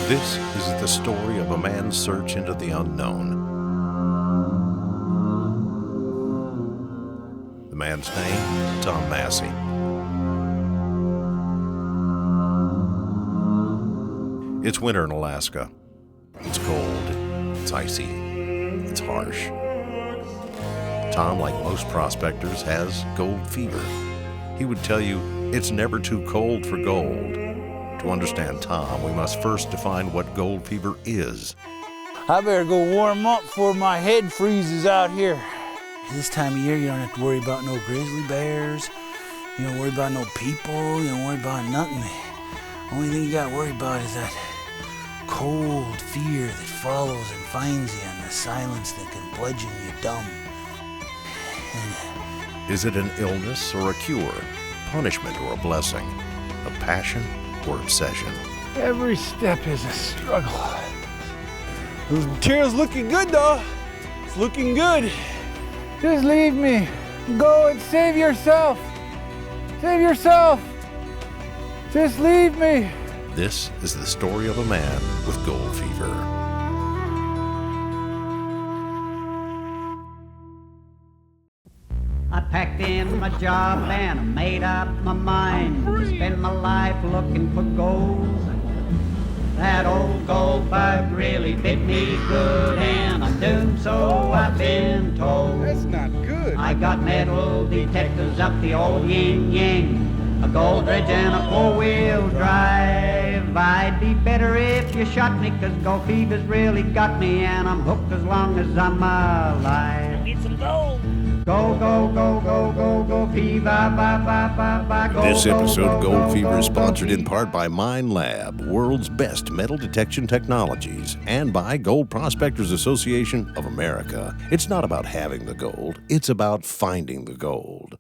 This is the story of a man's search into the unknown. The man's name, Tom Massie. It's winter in Alaska. It's cold, it's icy, it's harsh. Tom, like most prospectors, has gold fever. He would tell you it's never too cold for gold. To understand Tom, we must first define what gold fever is. I better go warm up before my head freezes out here. This time of year, you don't have to worry about no grizzly bears. You don't worry about no people. You don't worry about nothing. The only thing you got to worry about is that cold fear that follows and finds you, and the silence that can bludgeon you dumb. Is it an illness or a cure? Punishment or a blessing? A passion or obsession? Every step is a struggle. Those material's looking good, though. It's looking good. Just leave me. Go and save yourself. Save yourself. Just leave me. This is the story of a man with gold fever. I packed in my job and I made up my mind to spend my life looking for gold. That old gold bug really bit me good, and I'm doomed, so I've been told. That's not good. I got metal detectors up the old yin-yang, a gold dredge and a four-wheel drive. I'd be better if you shot me, 'cause gold fever's really got me, and I'm hooked as long as I'm alive. Need some gold. Go, go, go, go, go, go, fever, ba, ba, ba, ba, go, This episode, go, Gold go, Fever, go, is go, sponsored in fever. part by Mine Lab, world's best metal detection technologies, and by Gold Prospectors Association of America. It's not about having the gold, it's about finding the gold.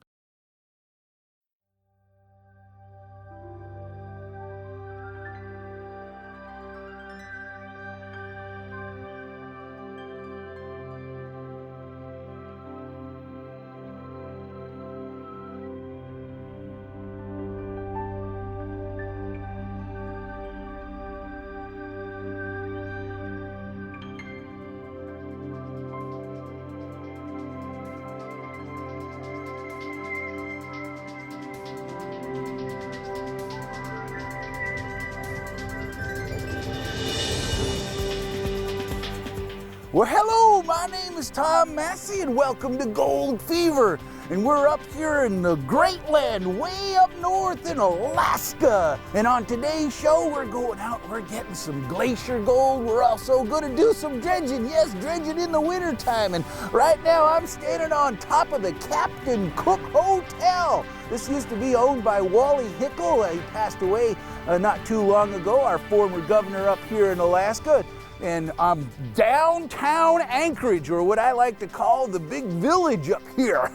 Well, hello, my name is Tom Massie, and welcome to Gold Fever. And we're up here in the great land, way up north in Alaska. And on today's show, we're going out, we're getting some glacier gold. We're also gonna do some dredging. Yes, dredging in the wintertime. And right now, I'm standing on top of the Captain Cook Hotel. This used to be owned by Wally Hickel. He passed away not too long ago, our former governor up here in Alaska. And I'm downtown Anchorage, or what I like to call the big village up here.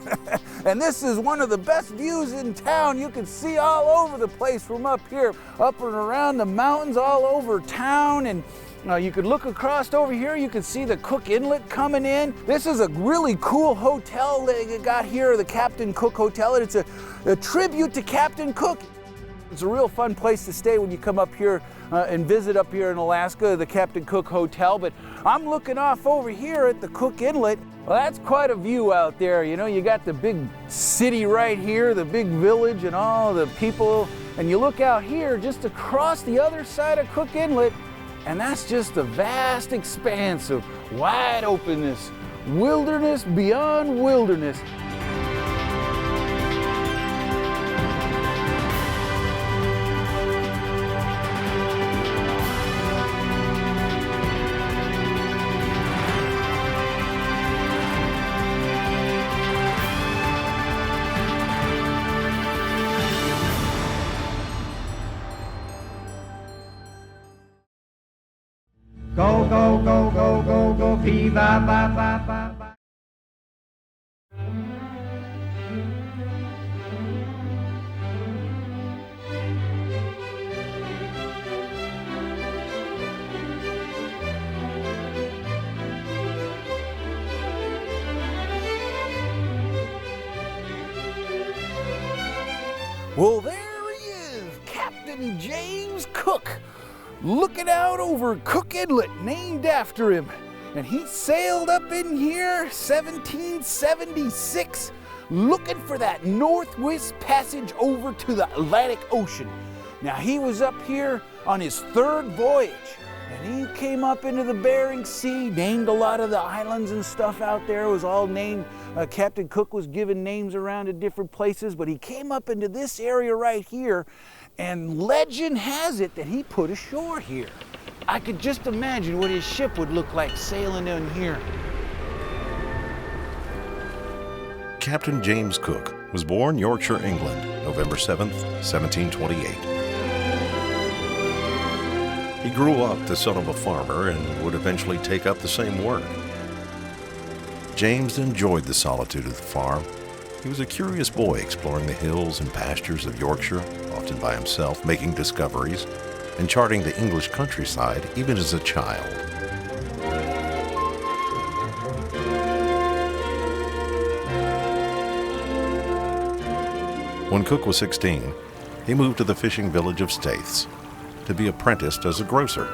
And this is one of the best views in town. You can see all over the place from up here, up and around the mountains, all over town. And you could look across over here, you can see the Cook Inlet coming in. This is a really cool hotel that you got here, the Captain Cook Hotel, and it's a tribute to Captain Cook. It's a real fun place to stay when you come up here and visit up here in Alaska, the Captain Cook Hotel. But I'm looking off over here at the Cook Inlet. Well, that's quite a view out there. You know, you got the big city right here, the big village and all the people. And you look out here just across the other side of Cook Inlet, and that's just a vast expanse of wide openness, wilderness beyond wilderness. Go, go, go, go, go, go, fever, ba, ba, ba, ba. Well, there he is, Captain James Cook. looking out over Cook Inlet, named after him. And he sailed up in here 1776, looking for that Northwest Passage over to the Atlantic Ocean. Now, he was up here on his third voyage, and he came up into the Bering Sea, named a lot of the islands and stuff out there. It was all named, Captain Cook was given names around to different places, but he came up into this area right here, and legend has it that he put ashore here. I could just imagine what his ship would look like sailing in here. Captain James Cook was born Yorkshire, England, November 7th, 1728. He grew up the son of a farmer and would eventually take up the same work. James enjoyed the solitude of the farm. He was a curious boy exploring the hills and pastures of Yorkshire, often by himself, making discoveries and charting the English countryside even as a child. When Cook was 16, he moved to the fishing village of Staithes to be apprenticed as a grocer.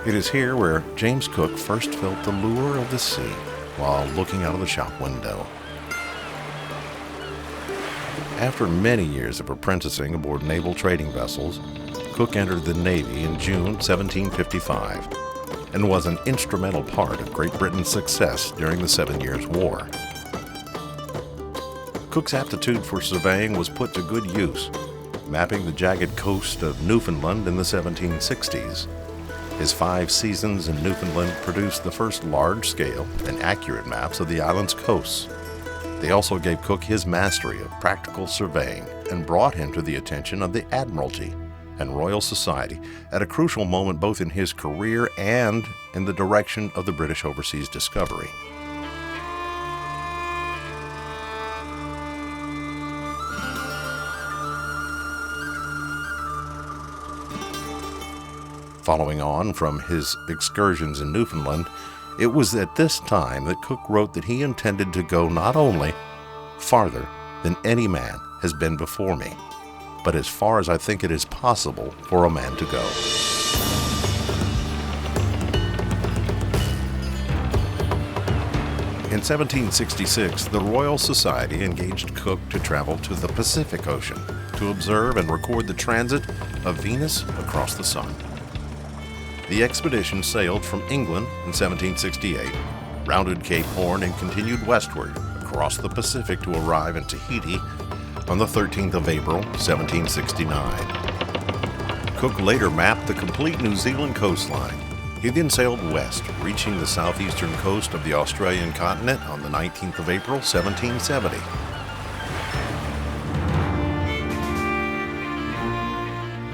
It is here where James Cook first felt the lure of the sea while looking out of the shop window. After many years of apprenticing aboard naval trading vessels, Cook entered the Navy in June 1755 and was an instrumental part of Great Britain's success during the 7 Years' War. Cook's aptitude for surveying was put to good use, mapping the jagged coast of Newfoundland in the 1760s. His 5 seasons in Newfoundland produced the first large-scale and accurate maps of the island's coasts. They also gave Cook his mastery of practical surveying and brought him to the attention of the Admiralty and Royal Society at a crucial moment both in his career and in the direction of the British overseas discovery. Following on from his excursions in Newfoundland, it was at this time that Cook wrote that he intended to go not only farther than any man has been before me, but as far as I think it is possible for a man to go. In 1766, the Royal Society engaged Cook to travel to the Pacific Ocean to observe and record the transit of Venus across the sun. The expedition sailed from England in 1768, rounded Cape Horn, and continued westward across the Pacific to arrive in Tahiti on the 13th of April, 1769. Cook later mapped the complete New Zealand coastline. He then sailed west, reaching the southeastern coast of the Australian continent on the 19th of April, 1770.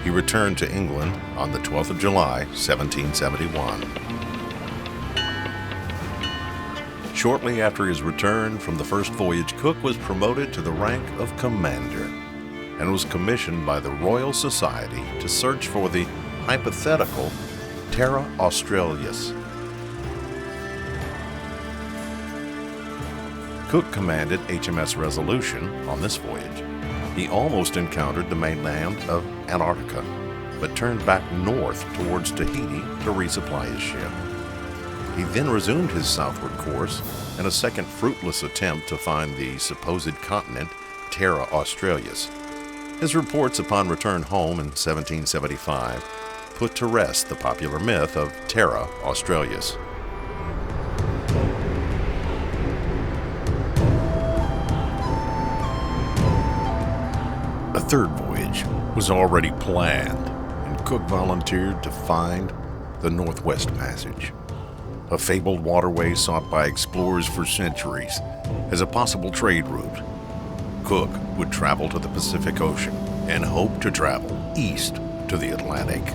He returned to England on the 12th of July, 1771. Shortly after his return from the first voyage, Cook was promoted to the rank of commander and was commissioned by the Royal Society to search for the hypothetical Terra Australis. Cook commanded HMS Resolution on this voyage. He almost encountered the mainland of Antarctica, but turned back north towards Tahiti to resupply his ship. He then resumed his southward course in a second fruitless attempt to find the supposed continent, Terra Australis. His reports upon return home in 1775 put to rest the popular myth of Terra Australis. A third voyage was already planned, and Cook volunteered to find the Northwest Passage, a fabled waterway sought by explorers for centuries as a possible trade route. Cook would travel to the Pacific Ocean and hoped to travel east to the Atlantic.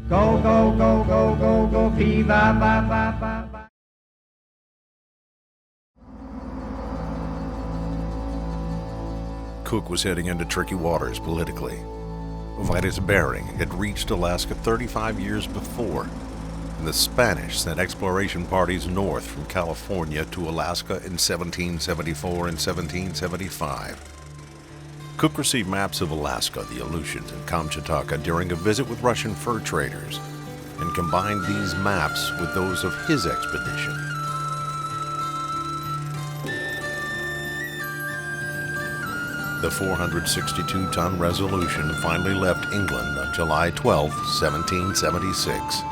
Go, go, go, go, go, go, fee, va, va, va, va, va. Cook was heading into tricky waters politically. Vitus Bering had reached Alaska 35 years before. and the Spanish sent exploration parties north from California to Alaska in 1774 and 1775. Cook received maps of Alaska, the Aleutians, and Kamchatka during a visit with Russian fur traders, and combined these maps with those of his expedition. The 462-ton Resolution finally left England on July 12, 1776,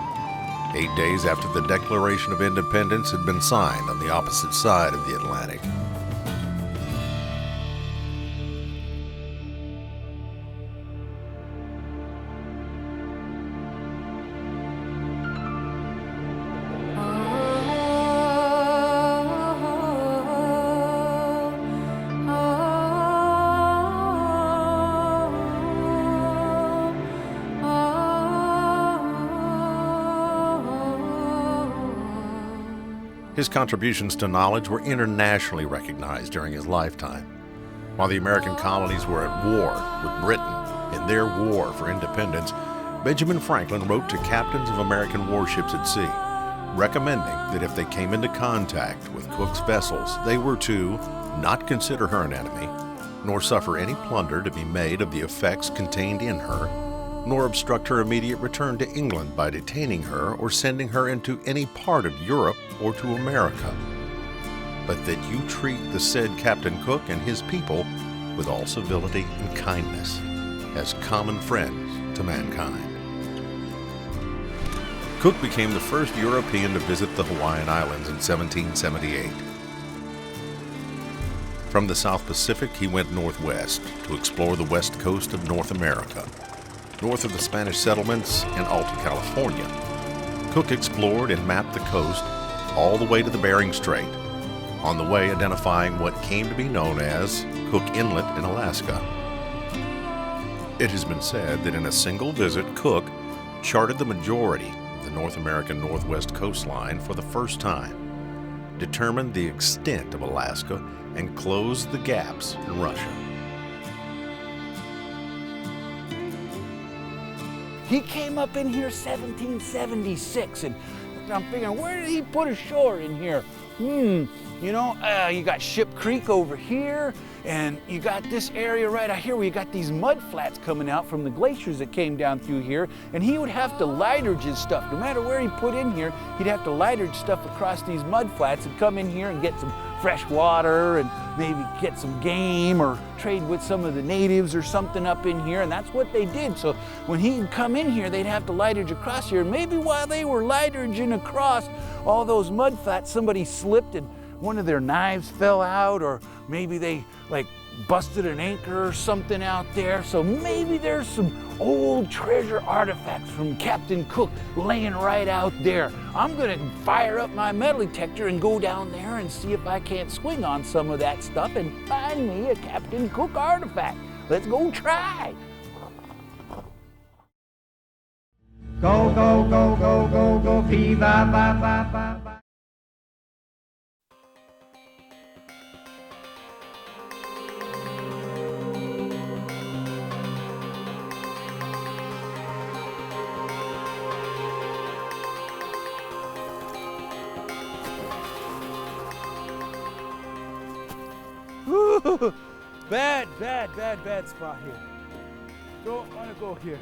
8 days after the Declaration of Independence had been signed on the opposite side of the Atlantic. His contributions to knowledge were internationally recognized during his lifetime. While the American colonies were at war with Britain in their war for independence, Benjamin Franklin wrote to captains of American warships at sea, recommending that if they came into contact with Cook's vessels, they were to not consider her an enemy, nor suffer any plunder to be made of the effects contained in her, nor obstruct her immediate return to England by detaining her or sending her into any part of Europe or to America, but that you treat the said Captain Cook and his people with all civility and kindness, as common friends to mankind. Cook became the first European to visit the Hawaiian Islands in 1778. From the South Pacific, he went northwest to explore the west coast of North America, north of the Spanish settlements in Alta California. Cook explored and mapped the coast all the way to the Bering Strait, on the way identifying what came to be known as Cook Inlet in Alaska. It has been said that in a single visit, Cook charted the majority of the North American Northwest coastline for the first time, determined the extent of Alaska, and closed the gaps in Russia. He came up in here 1776, and I'm thinking, where did he put ashore in here? You got Ship Creek over here, and you got this area right out here where you got these mud flats coming out from the glaciers that came down through here, and he would have to lighterage his stuff. No matter where he put in here, he'd have to lighterage stuff across these mud flats and come in here and get some fresh water and maybe get some game or trade with some of the natives or something up in here, and that's what they did. So when he'd come in here, they'd have to lighterage across here, and maybe while they were lighteraging across all those mud flats, somebody slipped and one of their knives fell out, or maybe they busted an anchor or something out there. So maybe there's some old treasure artifacts from Captain Cook laying right out there. I'm gonna fire up my metal detector and go down there and see if I can't swing on some of that stuff and find me a Captain Cook artifact. Let's go try. Go, go, go, go, go, go, fever, ba, ba, ba, ba. Ooh, bad spot here. Don't want to go here.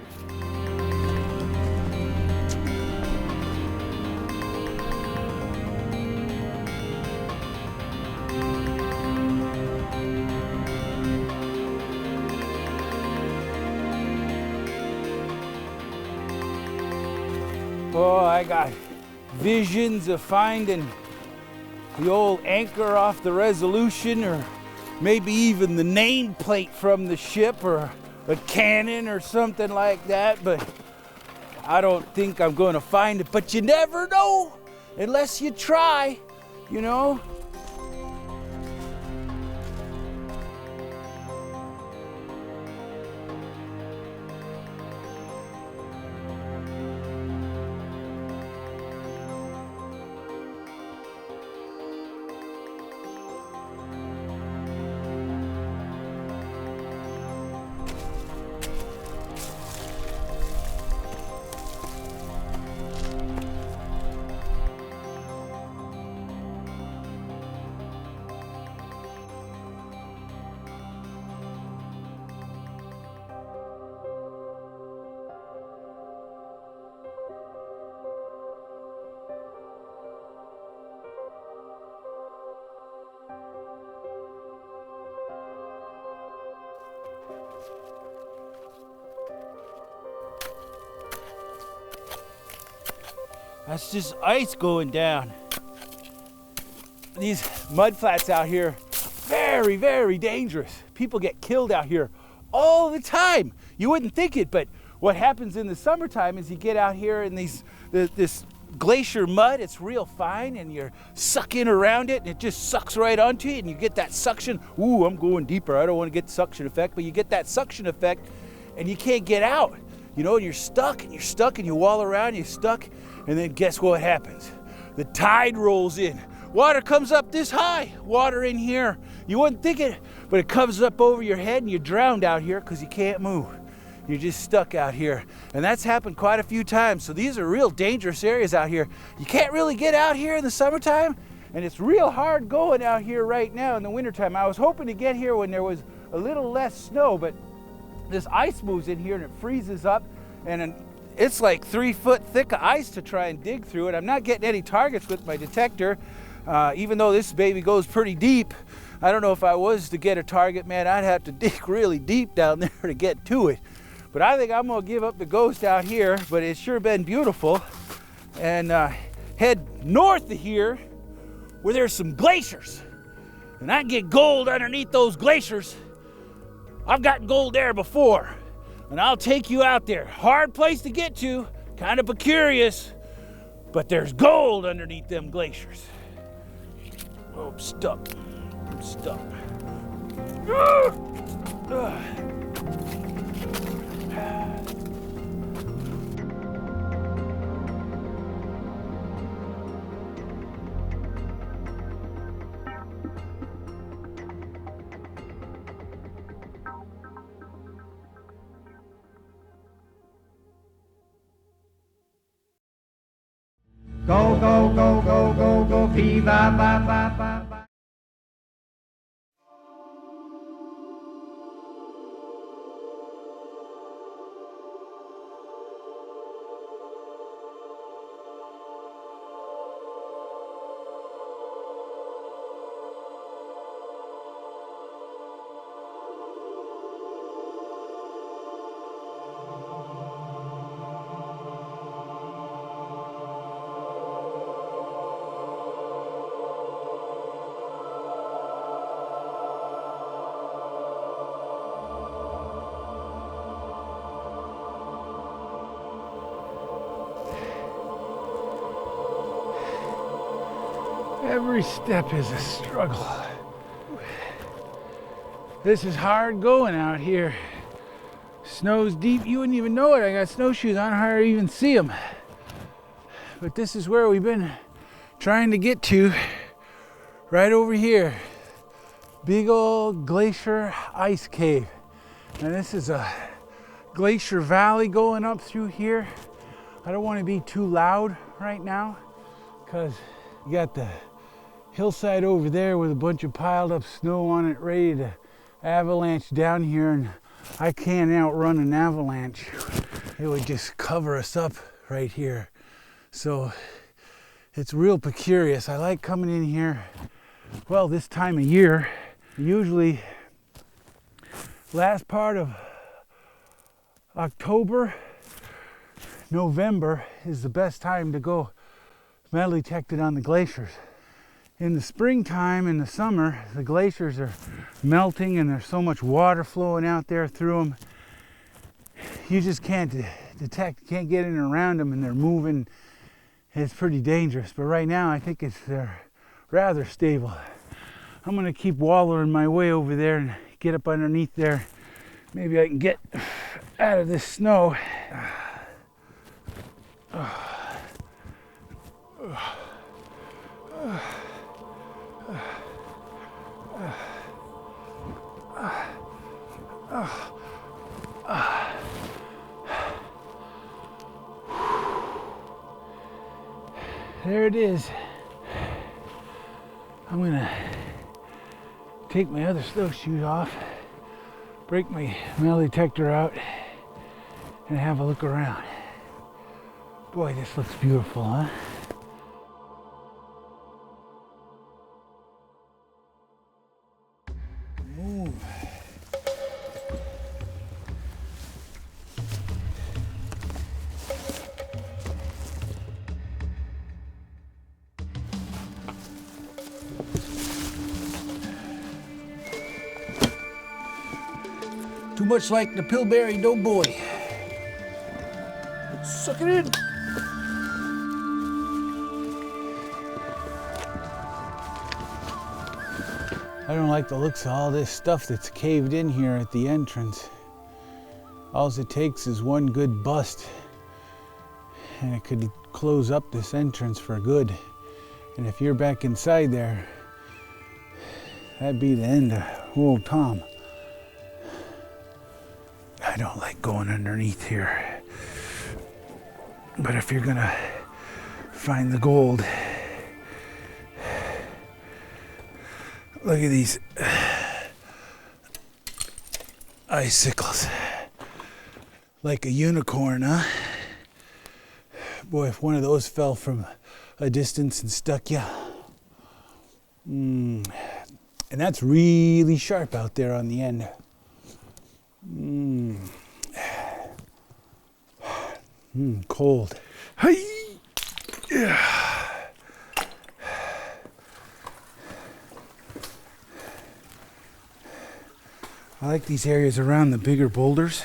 Oh, I got visions of finding the old anchor off the Resolution, or maybe even the nameplate from the ship, or a cannon or something like that, but I don't think I'm going to find it. But you never know unless you try, you know. That's just ice going down. These mud flats out here, very, very dangerous. People get killed out here all the time. You wouldn't think it, but what happens in the summertime is you get out here in this glacier mud. It's real fine, and you're sucking around it, and it just sucks right onto you, and you get that suction. Ooh, I'm going deeper. I don't want to get suction effect, but you get that suction effect, and you can't get out. You know, and you're stuck, and you wall around, you're stuck, and then guess what happens? The tide rolls in. Water comes up this high. Water in here. You wouldn't think it, but it comes up over your head, and you're drowned out here because you can't move. You're just stuck out here. And that's happened quite a few times. So these are real dangerous areas out here. You can't really get out here in the summertime, and it's real hard going out here right now in the wintertime. I was hoping to get here when there was a little less snow, but this ice moves in here and it freezes up, and it's like 3 foot thick of ice to try and dig through it. I'm not getting any targets with my detector, even though this baby goes pretty deep. I don't know if I was to get a target, man, I'd have to dig really deep down there to get to it. But I think I'm gonna give up the ghost out here, but it's sure been beautiful. And head north of here where there's some glaciers. And I can get gold underneath those glaciers. I've gotten gold there before, and I'll take you out there. Hard place to get to, kind of precarious, but there's gold underneath them glaciers. Oh, I'm stuck. I'm stuck. Go, go, go, go, go, go, fever, ba, ba, ba, ba. Every step is a struggle. This is hard going out here. Snow's deep, you wouldn't even know it. I got snowshoes on, hard to even see them. But this is where we've been trying to get to, right over here. Big old glacier ice cave. And this is a glacier valley going up through here. I don't want to be too loud right now, because you got the hillside over there with a bunch of piled up snow on it, ready to avalanche down here, and I can't outrun an avalanche. It would just cover us up right here. So it's real precarious. I like coming in here, well, this time of year. Usually last part of October, November is the best time to go metal detected on the glaciers. In the springtime, in the summer, the glaciers are melting and there's so much water flowing out there through them. You just can't detect, can't get in and around them, and they're moving. It's pretty dangerous. But right now, I think they're rather stable. I'm gonna keep wallowing my way over there and get up underneath there. Maybe I can get out of this snow. There it is. I'm gonna take my other snowshoes off, break my metal detector out, and have a look around. Boy, this looks beautiful, huh? Move. much like the Pillsbury Doughboy. Suck it in. I don't like the looks of all this stuff that's caved in here at the entrance. All it takes is one good bust, and it could close up this entrance for good. And if you're back inside there, that'd be the end of old Tom. I don't like going underneath here. But if you're gonna find the gold, look at these icicles. Like a unicorn, huh? Boy, if one of those fell from a distance and stuck you. And that's really sharp out there on the end. Cold. Hey! Yeah. I like these areas around the bigger boulders,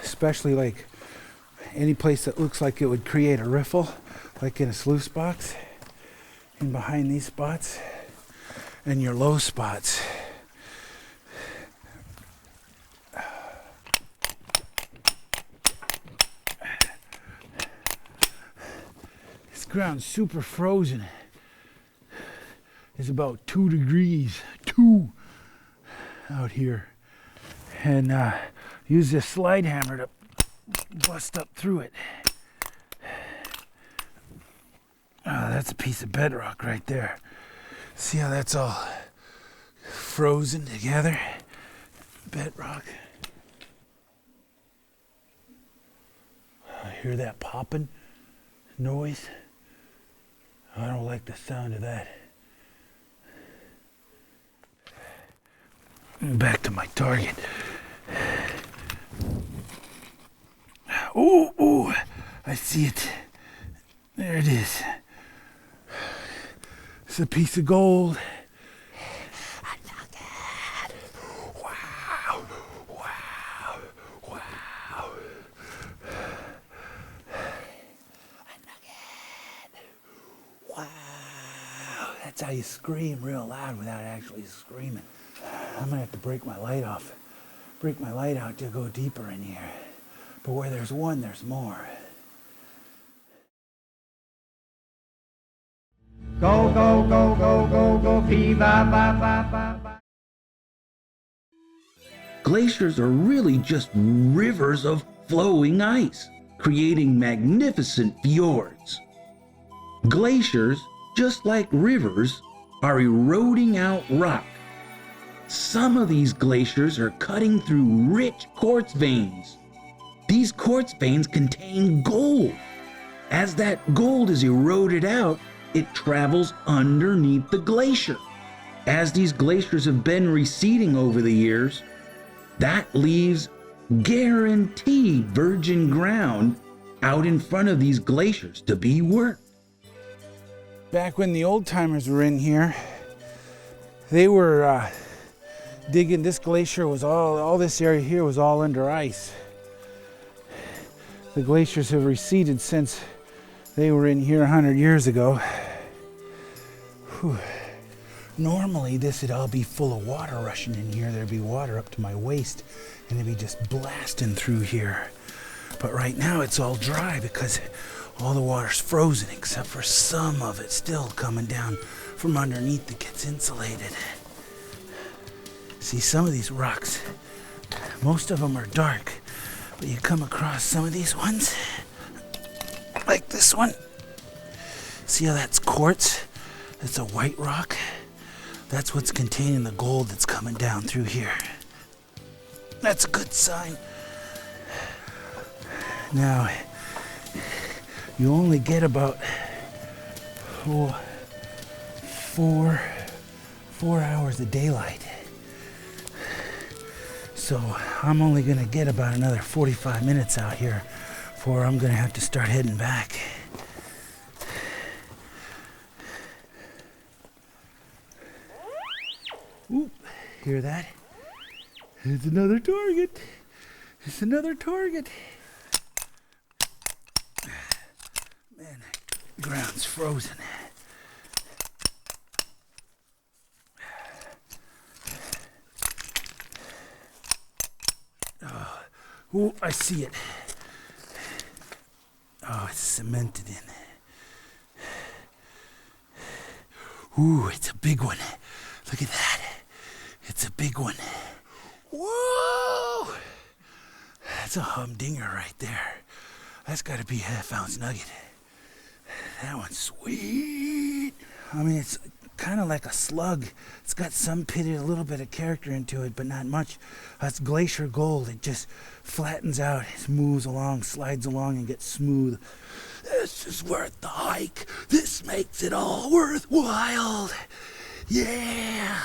especially like any place that looks like it would create a riffle, like in a sluice box, and behind these spots, and your low spots. This ground's super frozen. It's about 2 degrees, 2 out here. And use this slide hammer to bust up through it. Oh, that's a piece of bedrock right there. See how that's all frozen together? Bedrock. I hear that popping noise. I don't like the sound of that. Back to my target. Ooh, ooh, I see it. There it is. It's a piece of gold. Wow, wow, wow. A nugget. Wow. That's how you scream real loud without actually screaming. I'm gonna have to break my light off. Break my light out to go deeper in here. But where there's one, there's more. Go, go, go, go, go, go, fever, ba, ba, ba, ba. Glaciers are really just rivers of flowing ice, creating magnificent fjords. Glaciers, just like rivers, are eroding out rock. Some of these glaciers are cutting through rich quartz veins. These quartz veins contain gold. As that gold is eroded out, it travels underneath the glacier. As these glaciers have been receding over the years, that leaves guaranteed virgin ground out in front of these glaciers to be worked. Back when the old timers were in here, they were digging. This glacier was all this area here was all under ice. The glaciers have receded since they were in here 100 years ago. Whew. Normally this would all be full of water rushing in here. There'd be water up to my waist and it'd be just blasting through here. But right now it's all dry because all the water's frozen except for some of it still coming down from underneath that gets insulated. See, some of these rocks, most of them are dark, but you come across some of these ones, like this one. See how that's quartz? That's a white rock. That's what's containing the gold that's coming down through here. That's a good sign. Now, you only get about 4 hours of daylight. So I'm only gonna get about another 45 minutes out here before I'm gonna have to start heading back. Ooh, hear that? It's another target. It's another target. Man, the ground's frozen. Oh, I see it. Oh, it's cemented in. Ooh, it's a big one. Look at that. It's a big one. Whoa! That's a humdinger right there. That's got to be a half-ounce nugget. That one's sweet. I mean, it's kind of like a slug. It's got some pitted, a little bit of character into it, but not much. That's glacier gold. It just flattens out, it moves along, slides along, and gets smooth. This is worth the hike. This makes it all worthwhile. Yeah.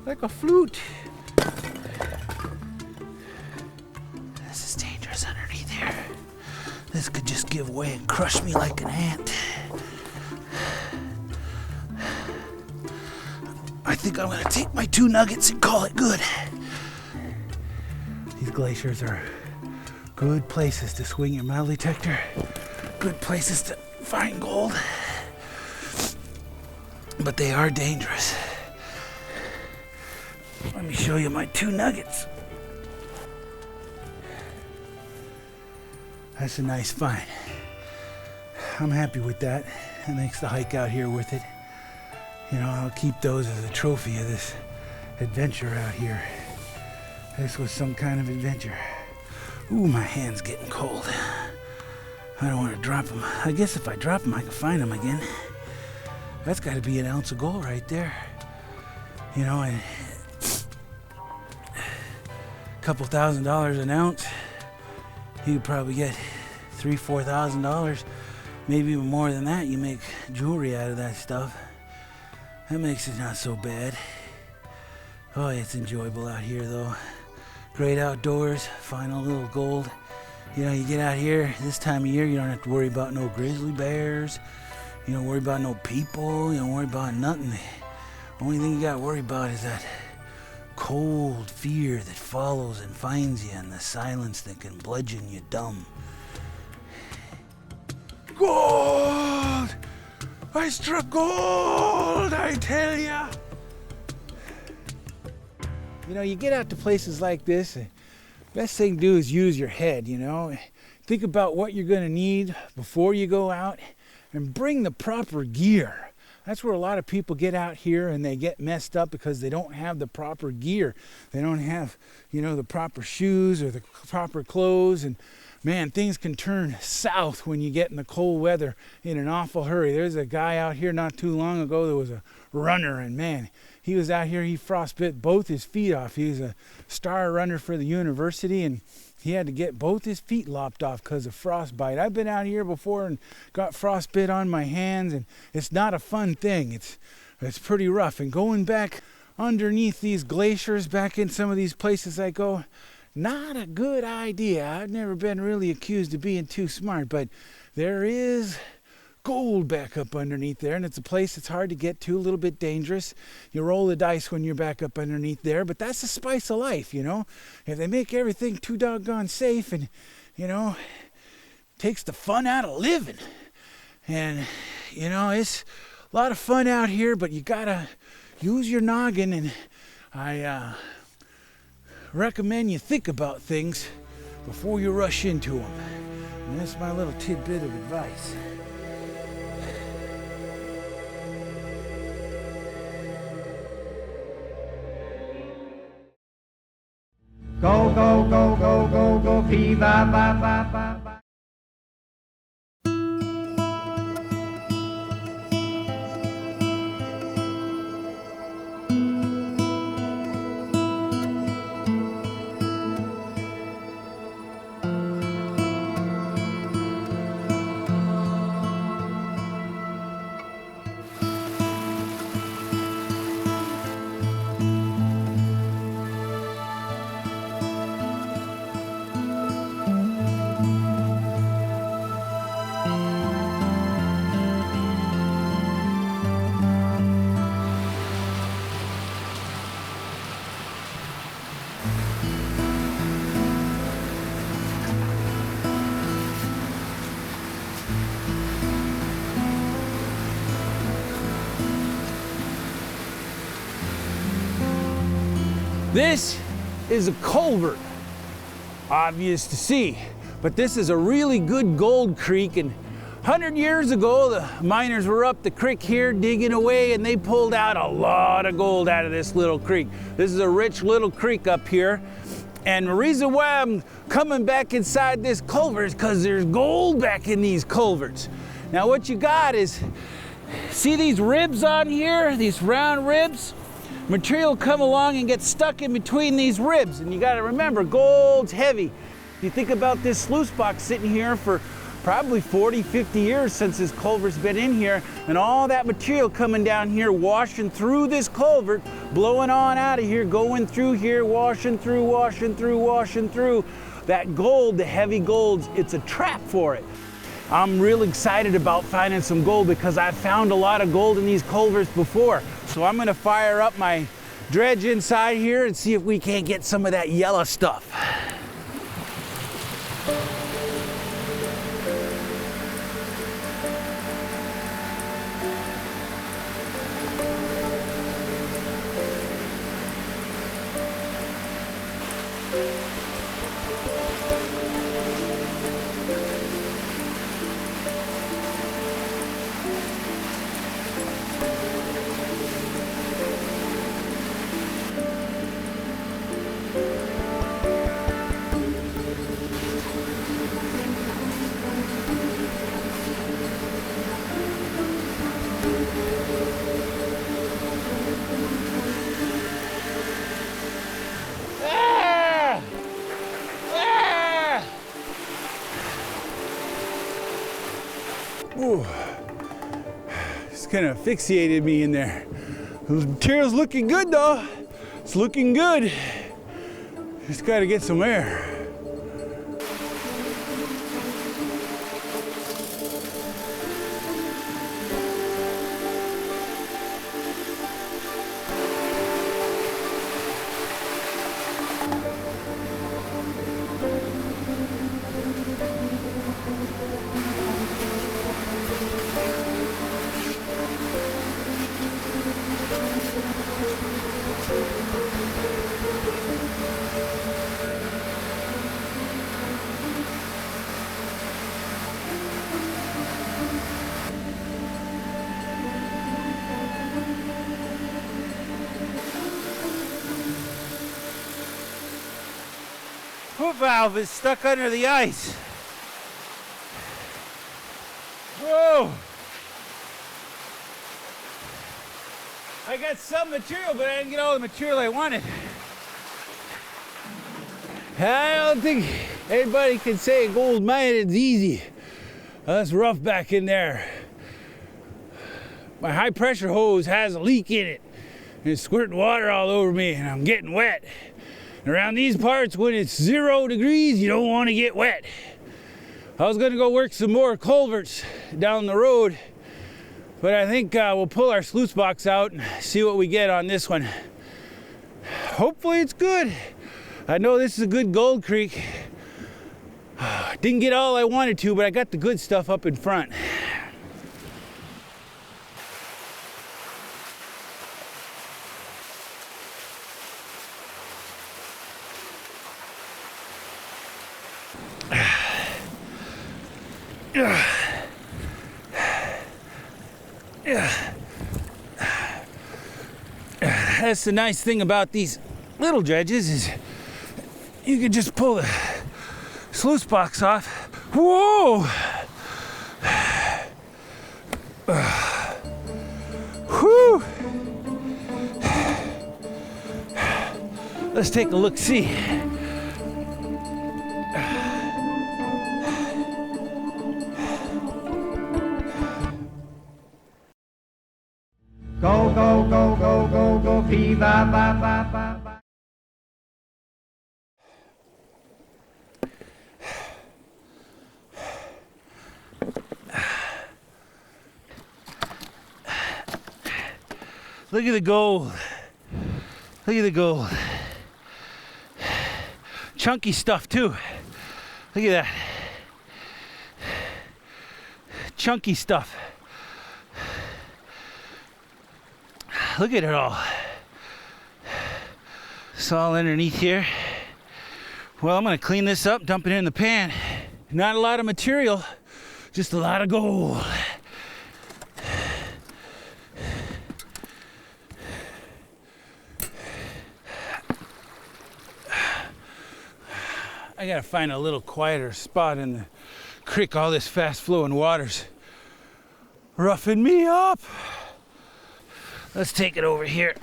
Like a flute. This is dangerous underneath here. This could just give way and crush me like an ant. I think I'm gonna take my 2 nuggets and call it good. These glaciers are good places to swing your metal detector. Good places to find gold. But they are dangerous. Let me show you my 2 nuggets. That's a nice find. I'm happy with that. That makes the hike out here worth it. You know, I'll keep those as a trophy of this adventure out here. This was some kind of adventure. Ooh, my hand's getting cold. I don't want to drop them. I guess if I drop them, I can find them again. That's got to be an ounce of gold right there. You know, and a couple $1,000s an ounce. You could probably get $3,000-$4,000, maybe even more than that. You make jewelry out of that stuff. That makes it not so bad. Oh, it's enjoyable out here, though. Great outdoors, find a little gold. You know, you get out here this time of year, you don't have to worry about no grizzly bears. You don't worry about no people. You don't worry about nothing. The only thing you got to worry about is that cold fear that follows and finds you, and the silence that can bludgeon you dumb. Gold! I struck gold, I tell ya! You know, you get out to places like this, the best thing to do is use your head, you know. Think about what you're going to need before you go out, and bring the proper gear. That's where a lot of people get out here and they get messed up because they don't have the proper gear. They don't have, you know, the proper shoes or the proper clothes. And man, things can turn south when you get in the cold weather in an awful hurry. There's a guy out here not too long ago that was a runner, and man, he was out here, he frostbit both his feet off. He was a star runner for the university, and he had to get both his feet lopped off because of frostbite. I've been out here before and got frostbite on my hands, and it's not a fun thing. It's pretty rough. And going back underneath these glaciers, back in some of these places I go, not a good idea. I've never been really accused of being too smart, but there is gold back up underneath there, and it's a place that's hard to get to, a little bit dangerous. You roll the dice when you're back up underneath there, but that's the spice of life, you know. If they make everything too doggone safe, and, you know, takes the fun out of living. And, you know, it's a lot of fun out here, but you gotta use your noggin, and I recommend you think about things before you rush into them. And that's my little tidbit of advice. Go, go, go, go, go, go, fever, ba, ba, ba, ba. This is a culvert, obvious to see, but this is a really good gold creek, and 100 years ago, the miners were up the creek here digging away, and they pulled out a lot of gold out of this little creek. This is a rich little creek up here. And the reason why I'm coming back inside this culvert is because there's gold back in these culverts. Now what you got is, see these ribs on here, these round ribs? Material come along and get stuck in between these ribs. And you gotta remember, gold's heavy. You think about this sluice box sitting here for probably 40, 50 years since this culvert's been in here, and all that material coming down here, washing through this culvert, blowing on out of here, going through here, washing through, washing through, washing through. That gold, the heavy golds, it's a trap for it. I'm real excited about finding some gold because I've found a lot of gold in these culverts before. So I'm gonna fire up my dredge inside here and see if we can't get some of that yellow stuff. Ooh, it's kind of asphyxiated me in there. The material's looking good though. It's looking good. Just gotta get some air. Foot valve is stuck under the ice. Whoa! I got some material, but I didn't get all the material I wanted. I don't think anybody can say gold mining is easy. That's rough back in there. My high pressure hose has a leak in it, and it's squirting water all over me, and I'm getting wet. Around these parts, when it's 0 degrees, you don't want to get wet. I was going to go work some more culverts down the road, but I think we'll pull our sluice box out and see what we get on this one. Hopefully it's good. I know this is a good gold creek. Didn't get all I wanted to, but I got the good stuff up in front. That's the nice thing about these little dredges is you can just pull the sluice box off. Whoa! Whew! Let's take a look-see. Go, go, go, go, go, go, fever, ba, ba, ba, ba. Look at the gold. Look at the gold. Chunky stuff too. Look at that. Chunky stuff. Look at it all. It's all underneath here. Well, I'm gonna clean this up, dump it in the pan. Not a lot of material, just a lot of gold. I gotta find a little quieter spot in the creek. All this fast flowing water's roughing me up. Let's take it over here.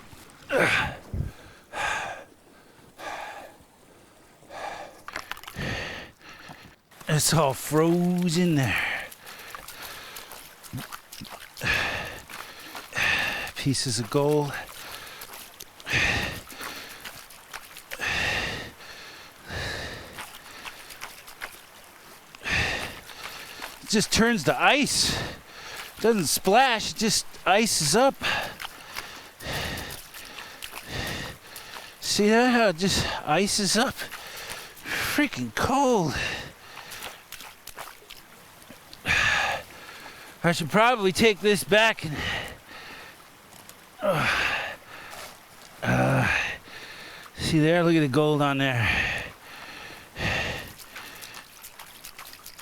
It's all frozen there. Pieces of gold. It just turns to ice. It doesn't splash, it just ices up. See that? How it just ices up? Freaking cold. I should probably take this back and see there, look at the gold on there.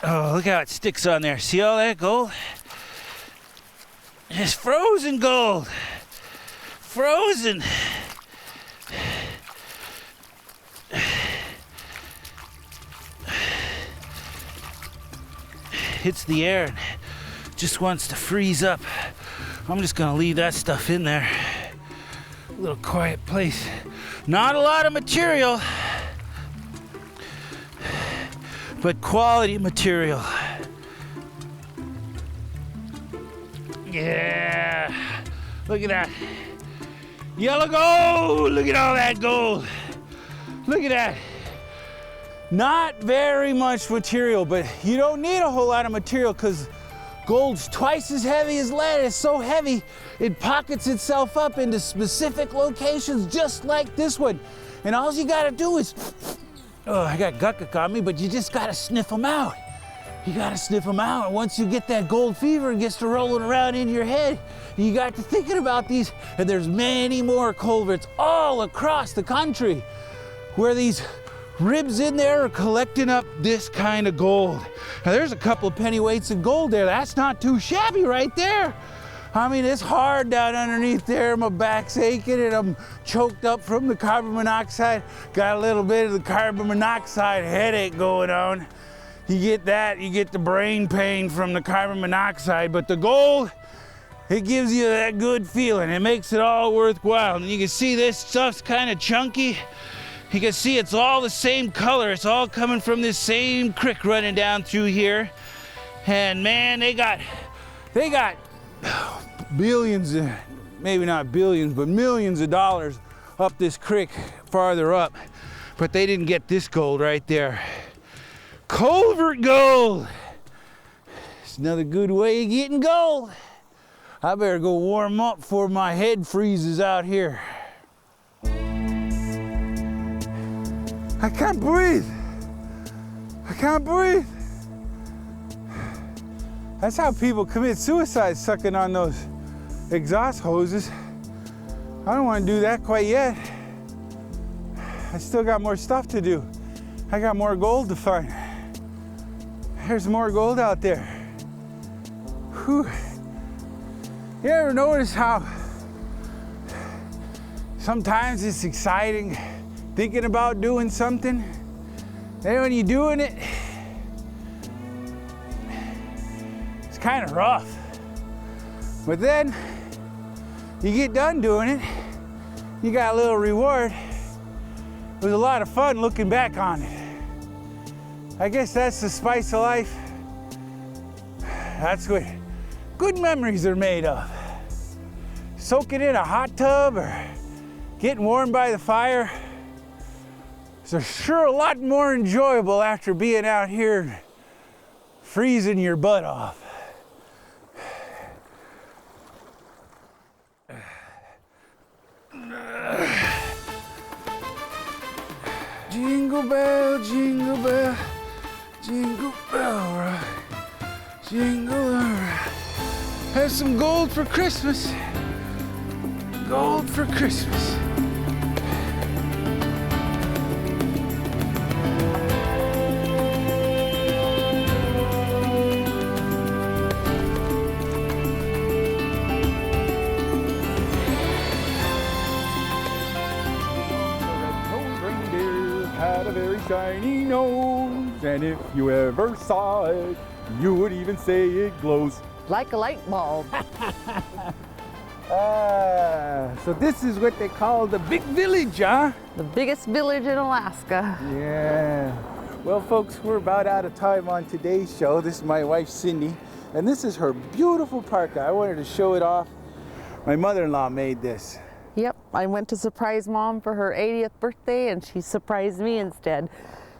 Oh, look how it sticks on there. See all that gold? It's frozen gold. Frozen. Hits the air and just wants to freeze up. I'm just gonna leave that stuff in there. A little quiet place. Not a lot of material, but quality material. Yeah, look at that. Yellow gold, look at all that gold. Look at that. Not very much material, but you don't need a whole lot of material because gold's twice as heavy as lead. It's so heavy, it pockets itself up into specific locations just like this one. And all you gotta do is, oh, I got guck on me, but you just gotta sniff them out. You gotta sniff them out. And once you get that gold fever, it gets to rolling around in your head. You got to thinking about these, and there's many more culverts all across the country where these ribs in there are collecting up this kind of gold. Now there's a couple of pennyweights of gold there. That's not too shabby right there. I mean, it's hard down underneath there. My back's aching and I'm choked up from the carbon monoxide. Got a little bit of the carbon monoxide headache going on. You get that, you get the brain pain from the carbon monoxide, but the gold, it gives you that good feeling. It makes it all worthwhile. And you can see this stuff's kind of chunky. You can see it's all the same color. It's all coming from this same creek running down through here. And man, they got billions, maybe not billions, but millions of dollars up this creek farther up. But they didn't get this gold right there. Culvert gold. It's another good way of getting gold. I better go warm up before my head freezes out here. I can't breathe. I can't breathe. That's how people commit suicide, sucking on those exhaust hoses. I don't want to do that quite yet. I still got more stuff to do. I got more gold to find. There's more gold out there. Whew. You ever notice how sometimes it's exciting thinking about doing something? Then when you're doing it, it's kind of rough. But then you get done doing it, you got a little reward. It was a lot of fun looking back on it. I guess that's the spice of life. That's what good memories are made of. Soaking in a hot tub or getting warm by the fire. They're sure a lot more enjoyable after being out here freezing your butt off. Jingle bell, jingle bell, jingle bell rock, jingle all right. Have some gold for Christmas. Gold for Christmas. shiny nose, and if you ever saw it, you would even say it glows. Like a light bulb. So this is what they call the big village, huh? The biggest village in Alaska. Yeah. Well, folks, we're about out of time on today's show. This is my wife, Cindy, and this is her beautiful parka. I wanted to show it off. My mother-in-law made this. Yep, I went to surprise Mom for her 80th birthday and she surprised me instead.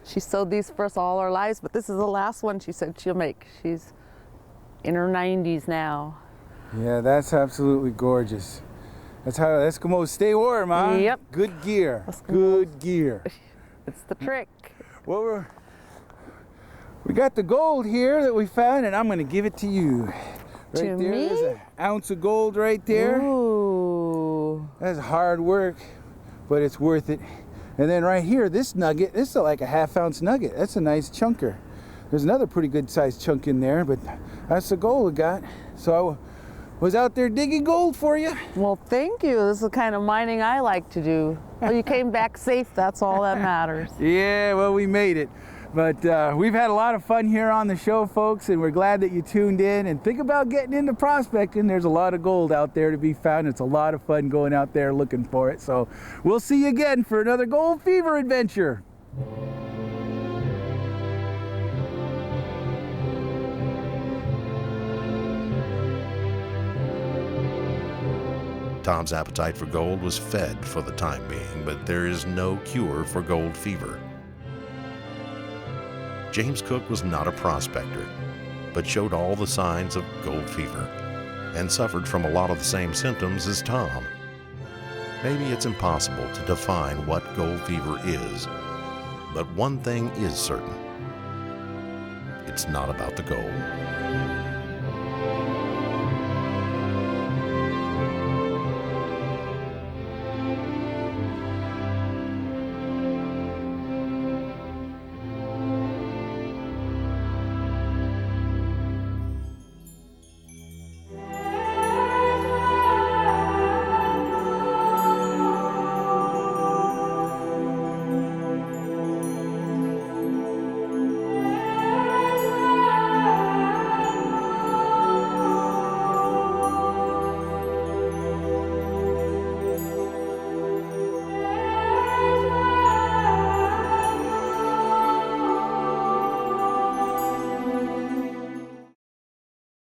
She sewed these for us all our lives, but this is the last one she said she'll make. She's in her 90s now. Yeah, that's absolutely gorgeous. That's how Eskimos stay warm, huh? Yep. Good gear. Eskimos. Good gear. It's the trick. Well, we got the gold here that we found, and I'm going to give it to you. Right To there, me? there's an ounce of gold right there. Ooh. That's hard work, but it's worth it. And then right here, this nugget, this is like a half-ounce nugget. That's a nice chunker. There's another pretty good-sized chunk in there, but that's the gold we got. So I was out there digging gold for you. Well, thank you. This is the kind of mining I like to do. Well, you came back safe. That's all that matters. Yeah, well, we made it. But we've had a lot of fun here on the show, folks, and we're glad that you tuned in. And think about getting into prospecting. There's a lot of gold out there to be found. It's a lot of fun going out there looking for it. So we'll see you again for another Gold Fever adventure. Tom's appetite for gold was fed for the time being, but there is no cure for gold fever. James Cook was not a prospector, but showed all the signs of gold fever and suffered from a lot of the same symptoms as Tom. Maybe it's impossible to define what gold fever is, but one thing is certain. It's not about the gold.